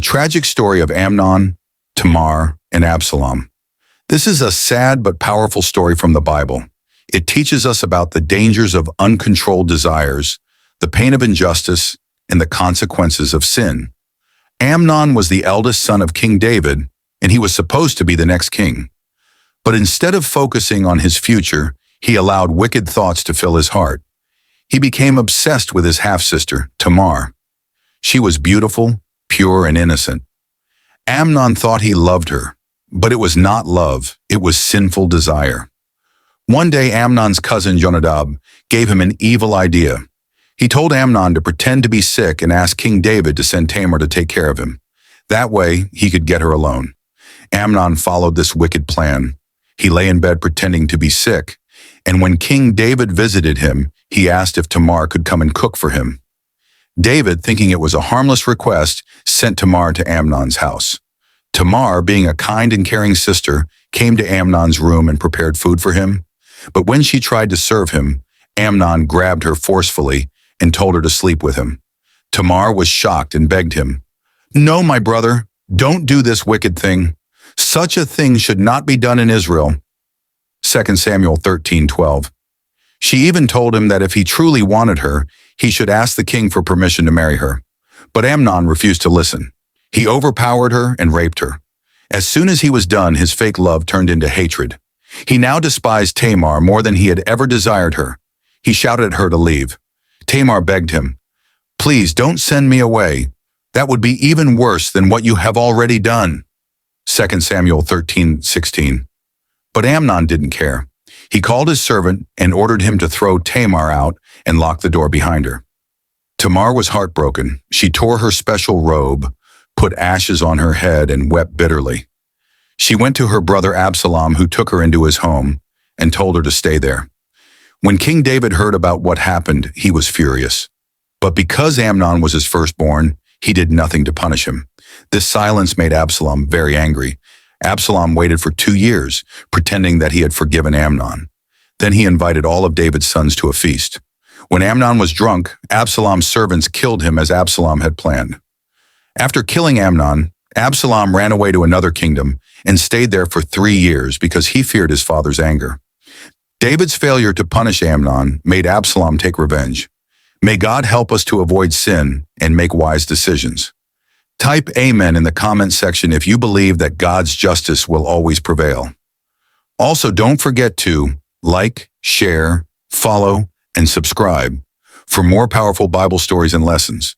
tragic story of Amnon, Tamar, and Absolom. This is a sad but powerful story from the Bible. It teaches us about the dangers of uncontrolled desires, the pain of injustice, and the consequences of sin. Amnon was the eldest son of King David, and he was supposed to be the next king. But instead of focusing on his future, he allowed wicked thoughts to fill his heart. He became obsessed with his half-sister, Tamar. She was beautiful, pure, and innocent. Amnon thought he loved her, but it was not love, it was sinful desire. One day, Amnon's cousin Jonadab gave him an evil idea. He told Amnon to pretend to be sick and ask King David to send Tamar to take care of him. That way, he could get her alone. Amnon followed this wicked plan. He lay in bed pretending to be sick, and when King David visited him, he asked if Tamar could come and cook for him. David, thinking it was a harmless request, sent Tamar to Amnon's house. Tamar, being a kind and caring sister, came to Amnon's room and prepared food for him. But when she tried to serve him, Amnon grabbed her forcefully and told her to sleep with him. Tamar was shocked and begged him, "No, my brother, don't do this wicked thing. Such a thing should not be done in Israel." 2 Samuel 13:12. She even told him that if he truly wanted her, he should ask the king for permission to marry her. But Amnon refused to listen. He overpowered her and raped her. As soon as he was done, his fake love turned into hatred. He now despised Tamar more than he had ever desired her. He shouted at her to leave. Tamar begged him, "Please don't send me away. That would be even worse than what you have already done." 2 Samuel 13:16. But Amnon didn't care. He called his servant and ordered him to throw Tamar out and lock the door behind her. Tamar was heartbroken. She tore her special robe, put ashes on her head, and wept bitterly. She went to her brother Absolom, who took her into his home, and told her to stay there. When King David heard about what happened, he was furious. But because Amnon was his firstborn, he did nothing to punish him. This silence made Absolom very angry. Absolom waited for 2 years, pretending that he had forgiven Amnon. Then he invited all of David's sons to a feast. When Amnon was drunk, Absalom's servants killed him as Absolom had planned. After killing Amnon, Absolom ran away to another kingdom and stayed there for 3 years because he feared his father's anger. David's failure to punish Amnon made Absolom take revenge. May God help us to avoid sin and make wise decisions. Type Amen in the comment section if you believe that God's justice will always prevail. Also, don't forget to like, share, follow, and subscribe for more powerful Bible stories and lessons.